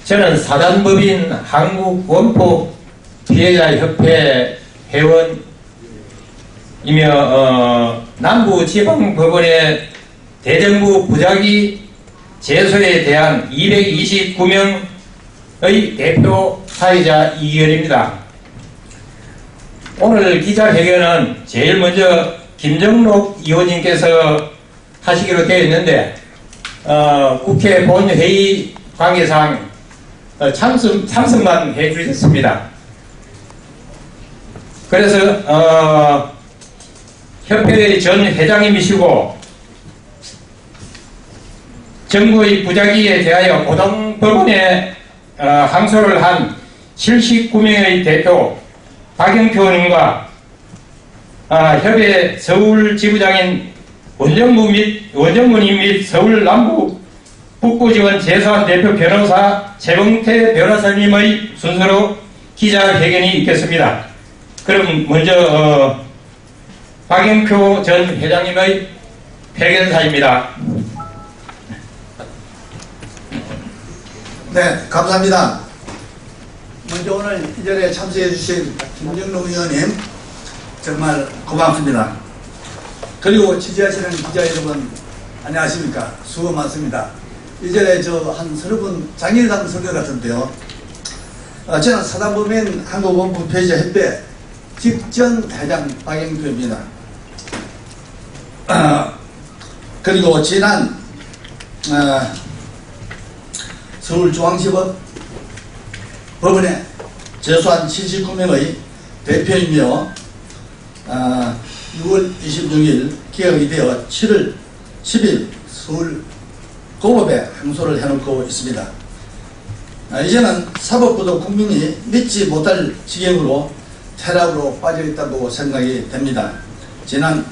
저는 사단법인 한국원폭피해자협회 회원이며 남부지방법원의 대정부 부작위 제소에 대한 229명의 대표 사회자 이기현입니다. 오늘 기자회견은 제일 먼저 김정록 의원님께서 하시기로 되어 있는데 국회 본회의 관계상 참석만 해주셨습니다. 그래서 협회의 전 회장님이시고 정부의 부작위에 대하여 고등법원에 항소를 한 79명의 대표 박영표 의원님과 협회 서울지부장인 원정무님 및 서울 남부 북부지원 재소한 대표 변호사 최봉태 변호사님의 순서로 기자회견이 있겠습니다. 그럼 먼저 박영표 전 회장님의 회견사입니다. 네, 감사합니다. 먼저 오늘 이 자리에 참석해 주신 김정록 의원님 정말 고맙습니다. 그리고 지지하시는 기자 여러분 안녕하십니까. 수고 많습니다. 이 자리에 저 한 30분 장일상 선거 같은데요. 저는 사단법인 한국원폭피해자협회 직전 회장 박영표입니다. 그리고 지난 서울중앙지법 법원에 제소한 79명의 대표이며 6월 26일 기각이 되어 7월 10일 서울 고법에 항소를 해놓고 있습니다. 이제는 사법부도 국민이 믿지 못할 지경으로 퇴락으로 빠져있다고 생각이 됩니다. 지난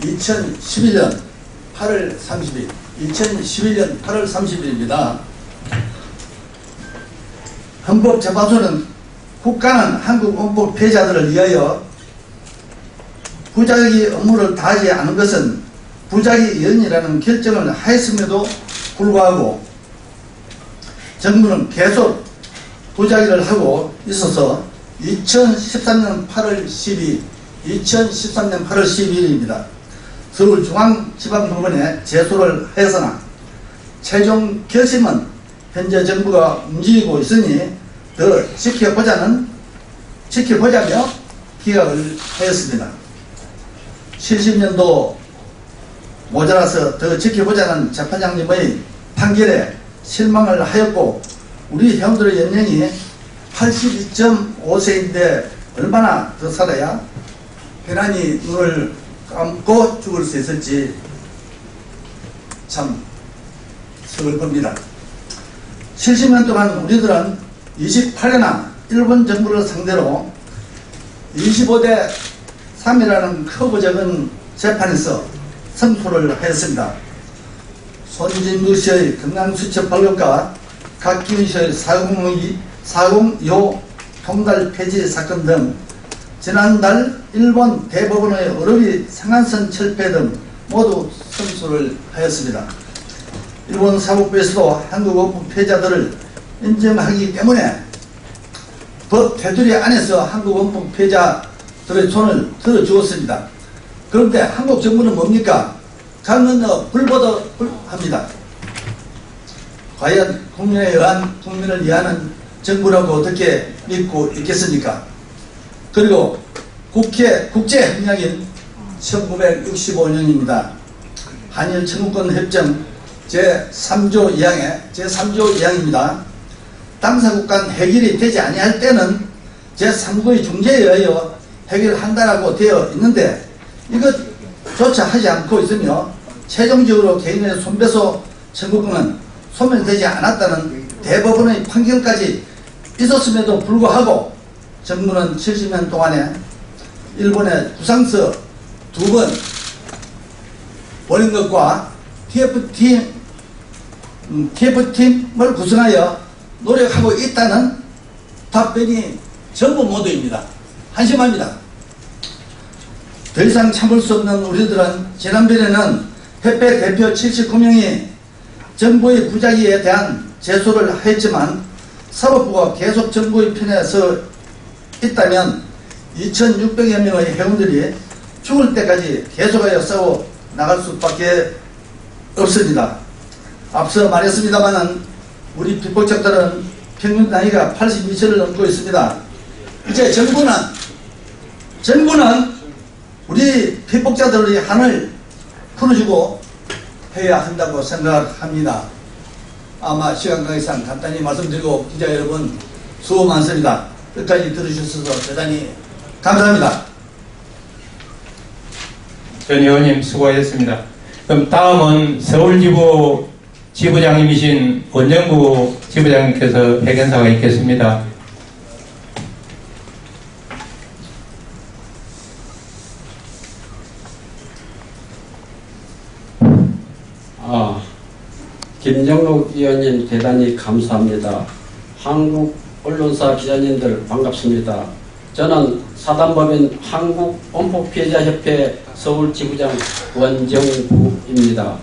2011년 8월 30일 2011년 8월 30일입니다. 헌법재판소는 국가는 한국 원폭 피해자들을 위하여 부작위 업무를 다하지 않은 것은 부작위 연이라는 결정을 하였음에도 불구하고 정부는 계속 부작위를 하고 있어서 2013년 8월 12일입니다. 서울중앙지방법원에 제소를 하였으나 최종 결심은 현재 정부가 움직이고 있으니 더 지켜보자며 기각을 하였습니다. 70년도 모자라서 더 지켜보자는 재판장님의 판결에 실망을 하였고 우리 회원들의 연령이 82.5세인데 얼마나 더 살아야 편안히 눈을 감고 죽을 수 있을지 참 서글픕니다. 70년 동안 우리들은 28회나 일본 정부를 상대로 25대 3이라는 크고 작은 재판에서 승소를 하였습니다. 손진무 씨의 건강수첩 발급과 각기훈 씨의 402 통달 폐지 사건 등 지난달 일본 대법원의 어렵이 상한선 철폐 등 모두 승소를 하였습니다. 일본 사법부에서도 한국 원폭 피해자들을 인정하기 때문에 법 테두리 안에서 한국 원폭 피해자들의 손을 들어주었습니다. 그런데 한국 정부는 뭡니까? 강건너 불보듯 합니다. 과연 국민을 위하는 정부라고 어떻게 믿고 있겠습니까? 그리고 국제협약인 1965년입니다. 한일 청구권 협정 제3조 2항입니다. 당사국 간 해결이 되지 아니할 때는 제3국의 중재에 의하여 해결한다라고 되어 있는데 이것조차 하지 않고 있으며 최종적으로 개인의 손배소 청구권은 소멸되지 않았다는 대법원의 판결까지 있었음에도 불구하고 정부는 70년 동안에 일본의 구상서 2번 보낸 것과 TF팀을 구성하여 노력하고 있다는 답변이 전부 모두입니다. 한심합니다. 더 이상 참을 수 없는 우리들은 지난번에는 협회 대표 79명이 정부의 부작위에 대한 제소를 하였지만 사법부가 계속 정부의 편에 서 있다면 2,600여 명의 회원들이 죽을 때까지 계속하여 싸워 나갈 수밖에 없습니다. 앞서 말했습니다마는 우리 피폭자들은 평균 나이가 82세를 넘고 있습니다. 이제 정부는 우리 피폭자들의 한을 풀어주고 해야 한다고 생각합니다. 아마 시간 관계상 간단히 말씀드리고 기자 여러분 수고 많습니다. 끝까지 들으셔서 대단히 감사합니다. 전 의원님 수고하셨습니다. 그럼 다음은 서울지부 지부장님이신 원정구 지부장님께서 회견사가 있겠습니다. 김정록 위원님 대단히 감사합니다. 한국 언론사 기자님들 반갑습니다. 저는 사단법인 한국원폭피해자협회 서울지부장 원정구입니다.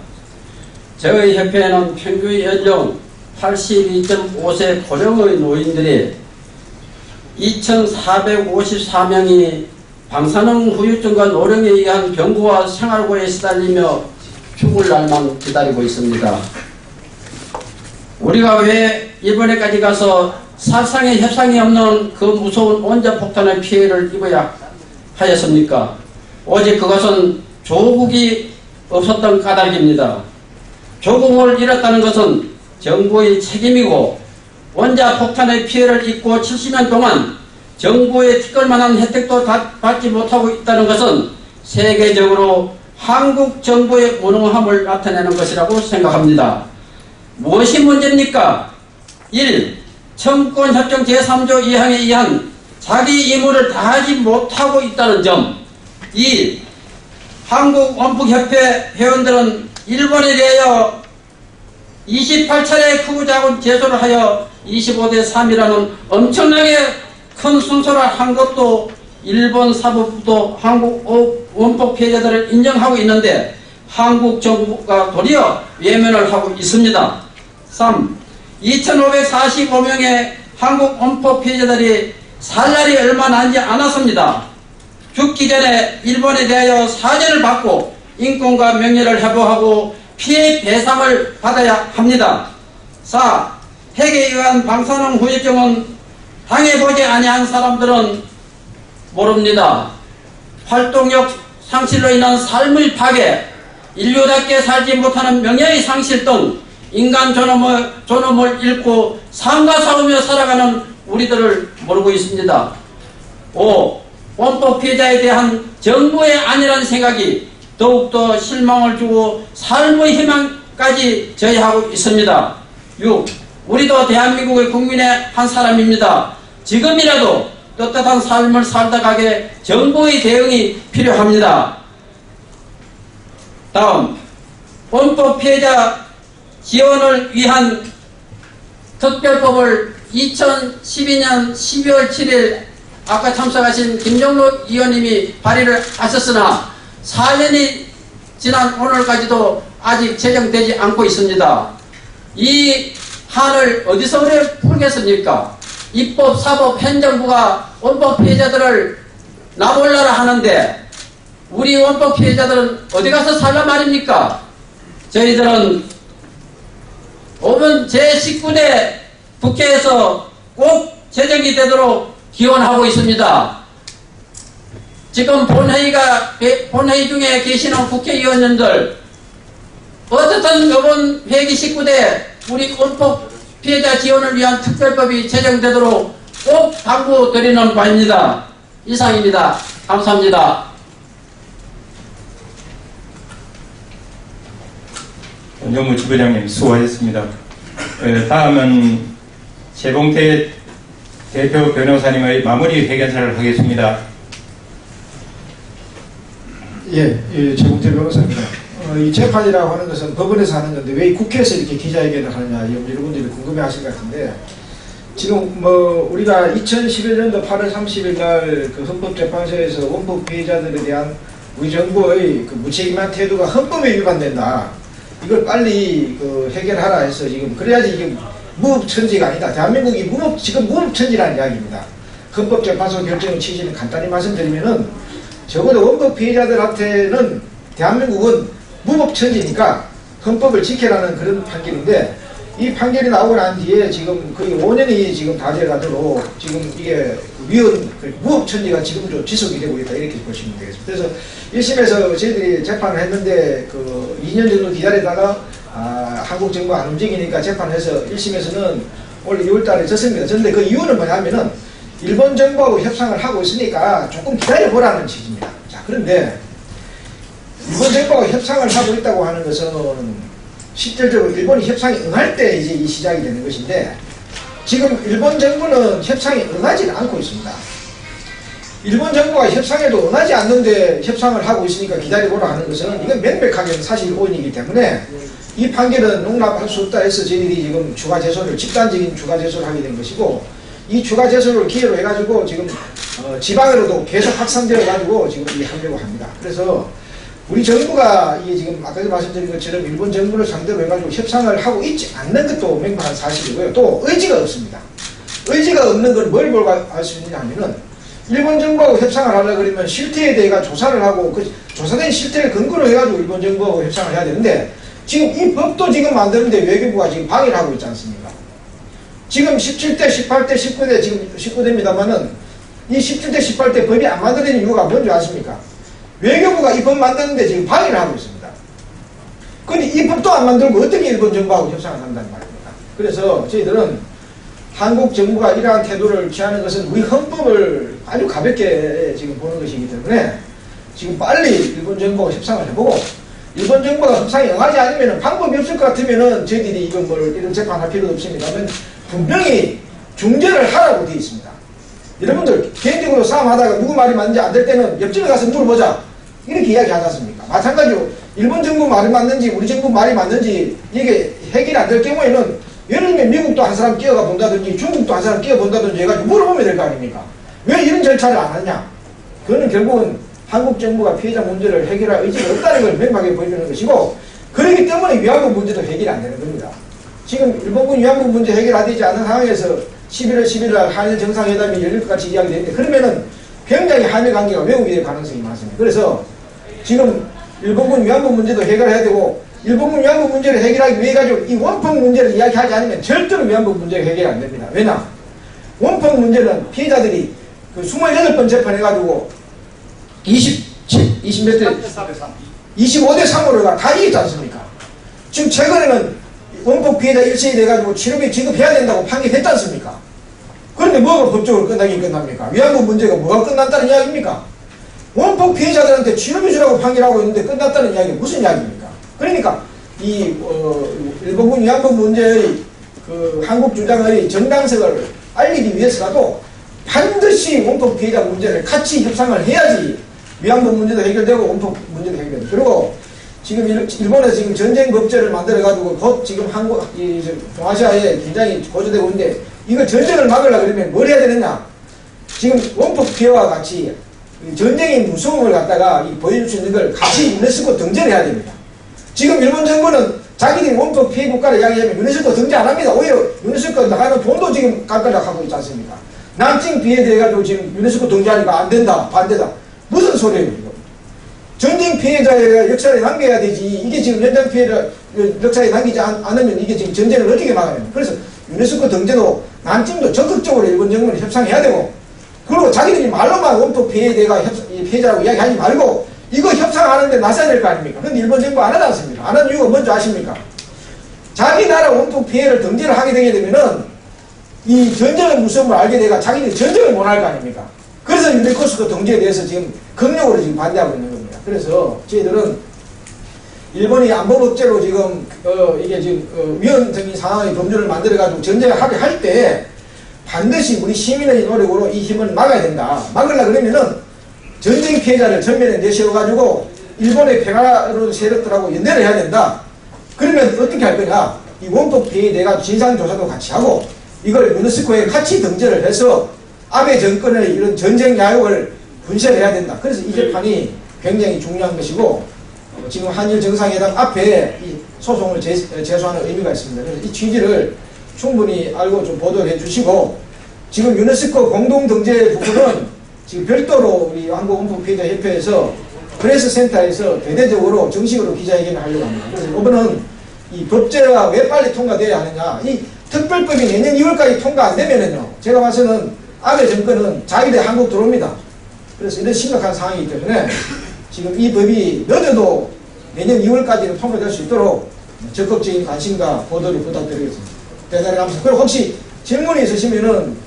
저희 협회에는 평균 연령 82.5세 고령의 노인들이 2,454명이 방사능 후유증과 노령에 의한 병고와 생활고에 시달리며 죽을 날만 기다리고 있습니다. 우리가 왜 이번에까지 가서 사상의 협상이 없는 그 무서운 원자폭탄의 피해를 입어야 하였습니까? 오직 그것은 조국이 없었던 까닭입니다. 조국을 잃었다는 것은 정부의 책임이고 원자폭탄의 피해를 입고 70년 동안 정부의 티끌만한 혜택도 받지 못하고 있다는 것은 세계적으로 한국 정부의 무능함을 나타내는 것이라고 생각합니다. 무엇이 문제입니까? 1. 청구권협정 제3조 2항에 의한 자기 의무를 다하지 못하고 있다는 점. 2. 한국원폭협회 회원들은 일본에 대하여 28차례 크고 작은 제소를 하여 25대 3이라는 엄청나게 큰 순서를 한 것도 일본 사법부도 한국 원폭 피해자들을 인정하고 있는데 한국 정부가 도리어 외면을 하고 있습니다. 3. 2,545명의 한국 원폭 피해자들이 살 날이 얼마 남지 않았습니다. 죽기 전에 일본에 대하여 사죄를 받고 인권과 명예를 회복하고 피해 배상을 받아야 합니다. 4. 핵에 의한 방사능 후유증은 당해보지 아니한 사람들은 모릅니다. 활동력 상실로 인한 삶의 파괴, 인류답게 살지 못하는 명예의 상실 등 인간 존엄을 잃고 삶과 싸우며 살아가는 우리들을 모르고 있습니다. 5. 원폭 피해자에 대한 정부의 안일한 생각이 더욱더 실망을 주고 삶의 희망까지 저해하고 있습니다. 6. 우리도 대한민국의 국민의 한 사람입니다. 지금이라도 떳떳한 삶을 살다 가게 정부의 대응이 필요합니다. 다음, 원폭 피해자 지원을 위한 특별법을 2012년 12월 7일 아까 참석하신 김정록 의원님이 발의를 하셨으나 4년이 지난 오늘까지도 아직 제정되지 않고 있습니다. 이 한을 어디서 풀겠습니까? 입법, 사법, 행정부가 원폭 피해자들을 나몰라라 하는데 우리 원폭 피해자들은 어디 가서 살란 말입니까? 저희들은 오면 제19대 국회에서 꼭 제정이 되도록 기원하고 있습니다. 지금 본회의 중에 계시는 국회의원님들 어떻든 이번 회기 19대 우리 원폭 피해자 지원을 위한 특별법이 제정되도록 꼭 당부드리는 바입니다. 이상입니다. 감사합니다. 원정구 지부장님 수고하셨습니다. 다음은 재봉태 대표 변호사님의 마무리 회견사를 하겠습니다. 재봉태 변호사입니다. 이 재판이라고 하는 것은 법원에서 하는 건데 왜 국회에서 이렇게 기자회견을 하느냐 여러분들이 궁금해하실 것 같은데 지금 우리가 2011년도 8월 30일 날 그 헌법재판소에서 원폭 피해자들에 대한 우리 정부의 그 무책임한 태도가 헌법에 위반된다. 이걸 빨리 해결하라 해서 지금 그래야지 지금 무법천지가 아니다. 대한민국이 지금 무법천지라는 이야기입니다. 헌법재판소 결정의 취지는 간단히 말씀드리면은 적어도 원법 피해자들한테는 대한민국은 무법천지니까 헌법을 지켜라는 그런 판결인데, 이 판결이 나오고 난 뒤에 지금 거의 5년이 지금 다 돼가지고 지금 이게 무법천지가 지금도 지속이 되고 있다, 이렇게 보시면 되겠습니다. 그래서 1심에서 저희들이 재판을 했는데 그 2년 정도 기다리다가 한국 정부가 안 움직이니까 재판을 해서 1심에서는 올해 2월 달에 졌습니다. 그런데 그 이유는 뭐냐면은 일본 정부하고 협상을 하고 있으니까 조금 기다려보라는 취지입니다. 자, 그런데 일본 정부하고 협상을 하고 있다고 하는 것은 실질적으로 일본이 협상에 응할 때 이제 이 시작이 되는 것인데, 지금 일본 정부는 협상에 응하지는 않고 있습니다. 일본 정부가 협상에도 응하지 않는데 협상을 하고 있으니까 기다려보라 하는 것은 이건 명백하게 사실 오인이기 때문에 이 판결은 용납할 수 없다 해서 저희들이 지금 추가 제소를, 집단적인 추가 제소를 하게 된 것이고, 이 추가 제소를 기회로 해가지고 지금 지방으로도 계속 확산되어 가지고 지금 이 하려고 합니다. 그래서 우리 정부가 이게 지금 아까 말씀드린 것처럼 일본 정부를 상대로 해가지고 협상을 하고 있지 않는 것도 명백한 사실이고요. 또 의지가 없습니다. 의지가 없는 건 뭘 보고 알 수 있느냐 하면은, 일본 정부하고 협상을 하려고 그러면 실태에 대해 조사를 하고 그 조사된 실태를 근거로 해가지고 일본 정부하고 협상을 해야 되는데, 지금 이 법도 지금 만드는데 외교부가 지금 방해를 하고 있지 않습니까? 지금 17대, 18대, 19대, 지금 19대입니다만은 이 17대, 18대 법이 안 만들어진 이유가 뭔지 아십니까? 외교부가 이 법 만드는데 지금 방해를 하고 있습니다. 근데 이 법도 안 만들고 어떻게 일본 정부하고 협상을 한다는 말입니까? 그래서 저희들은 한국 정부가 이러한 태도를 취하는 것은 우리 헌법을 아주 가볍게 지금 보는 것이기 때문에 지금 빨리 일본 정부하고 협상을 해보고, 일본 정부가 협상에 응하지 않으면 방법이 없을 것 같으면은 저희들이 이건 이런 재판할 필요도 없습니다만 분명히 중재를 하라고 되어 있습니다. 여러분들 개인적으로 싸움하다가 누구 말이 맞는지 안 될 때는 옆집에 가서 물어보자, 이렇게 이야기하지 않습니까? 마찬가지로 일본 정부 말이 맞는지 우리 정부 말이 맞는지 이게 해결이 안 될 경우에는 예를 들면 미국도 한 사람 끼어가 본다든지 중국도 한 사람 끼어 본다든지 해가지고 물어보면 될 거 아닙니까? 왜 이런 절차를 안 하냐? 그거는 결국은 한국 정부가 피해자 문제를 해결할 의지가 없다는 걸 명확하게 보여주는 것이고, 그렇기 때문에 위안부 문제도 해결이 안 되는 겁니다. 지금 일본군 위안부 문제 해결되지 않은 상황에서 11월 11일 날 한일 정상회담이 열릴 것 같이 이야기되는데, 그러면은 굉장히 한일 관계가 왜곡이 될 가능성이 많습니다. 그래서 지금 일본군 위안부 문제도 해결해야 되고, 일본군 위안부 문제를 해결하기 위해 가지고 이 원폭 문제를 이야기하지 않으면 절대로 위안부 문제가 해결이 안 됩니다. 왜냐? 원폭 문제는 피해자들이 그 28번 재판해가지고 25대 3으로 다 이겼지 않습니까? 지금 최근에는 원폭 피해자 1審이 돼가지고 치료비 지급해야 된다고 판결했지 않습니까? 그런데 뭐가 법적으로 끝나긴 끝납니까? 위안부 문제가 뭐가 끝났다는 이야기입니까? 원폭 피해자들한테 치료비 주라고 판결하고 있는데 끝났다는 이야기는 무슨 이야기입니까? 그러니까 이 일본군 위안부 문제의 그 한국 주장의 정당성을 알리기 위해서라도 반드시 원폭 피해자 문제를 같이 협상을 해야지 위안부 문제도 해결되고 원폭 문제도 해결되고. 그리고 지금 일본에서 지금 전쟁 법제를 만들어가지고 곧 지금 동아시아에 굉장히 고조되고 있는데, 이거 전쟁을 막으려고 그러면 뭘 해야 되느냐? 지금 원폭 피해와 같이 전쟁의 무서움을 갖다가 보여줄 수 있는 걸 같이 유네스코 등재해야 됩니다. 지금 일본 정부는 자기들이 원폭 피해 국가를 이야기하면 유네스코 등재 안 합니다. 오히려 유네스코 나가는 돈도 지금 깎아라고 있지 않습니까? 난징 피해에 대해 가지고 지금 유네스코 등재하니까 안 된다, 반대다. 무슨 소리예요, 이거? 전쟁 피해자의 역사에 남겨야 되지. 이게 지금 연장 피해자 역사에 남기지 않으면 이게 지금 전쟁을 어떻게 막아내냐. 그래서 유네스코 등재도 난징도 적극적으로 일본 정부는 협상해야 되고, 그리고 자기들이 말로만 원폭 피해에 대해 피해자라고 이야기하지 말고 이거 협상하는데 나서야 될 거 아닙니까? 근데 일본 정부 안 하지 않습니까? 안 하는 이유가 뭔지 아십니까? 자기 나라 원폭 피해를 등재를 하게 되게 되면은 이 전쟁의 무서움을 알게 되가 자기들이 전쟁을 못 할 거 아닙니까? 그래서 유네스코 등재에 대해서 지금 극력으로 지금 반대하고 있는 겁니다. 그래서 저희들은 일본이 안보법제로 지금 이게 지금 위헌적인 상황의 범죄를 만들어가지고 전쟁을 하게 할 때 반드시 우리 시민의 노력으로 이 힘을 막아야 된다. 막으려고 그러면은 전쟁 피해자를 전면에 내세워가지고 일본의 평화로운 세력들하고 연대를 해야 된다. 그러면 어떻게 할 거냐? 이 원폭 피해에 대해 진상조사도 같이 하고 이걸 유네스코에 같이 등재를 해서 아베 정권의 이런 전쟁 야욕을 분쇄해야 된다. 그래서 이 재판이 굉장히 중요한 것이고, 지금 한일 정상회담 앞에 이 소송을 제소하는 의미가 있습니다. 그래서 이 취지를 충분히 알고 좀 보도를 해주시고, 지금 유네스코 공동등재 부분은 지금 별도로 우리 한국헌법기자협회에서 프레스센터에서 대대적으로 정식으로 기자회견을 하려고 합니다. 그래서 이번은 이 법제가 왜 빨리 통과돼야 하느냐, 이 특별법이 내년 2월까지 통과 안 되면은요, 제가 봐서는 아베 정권은 자위대 한국 들어옵니다. 그래서 이런 심각한 상황이기 때문에 지금 이 법이 늦어도 내년 2월까지는 통과될 수 있도록 적극적인 관심과 보도를 부탁드리겠습니다. 대단히 감사합니다. 그리고 혹시 질문이 있으시면은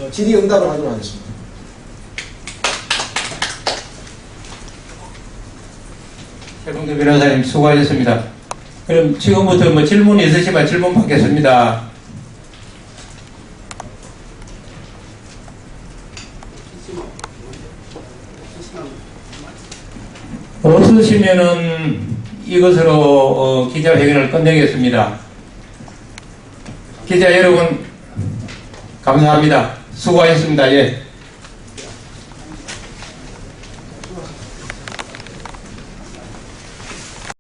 질의응답을 하도록 하겠습니다. 최봉태 변호사님 수고하셨습니다. 그럼 지금부터 뭐 질문이 있으시면 질문 받겠습니다. 없으시면은 이것으로 기자회견을 끝내겠습니다. 기자 여러분 감사합니다. 수고하셨습니다. 예.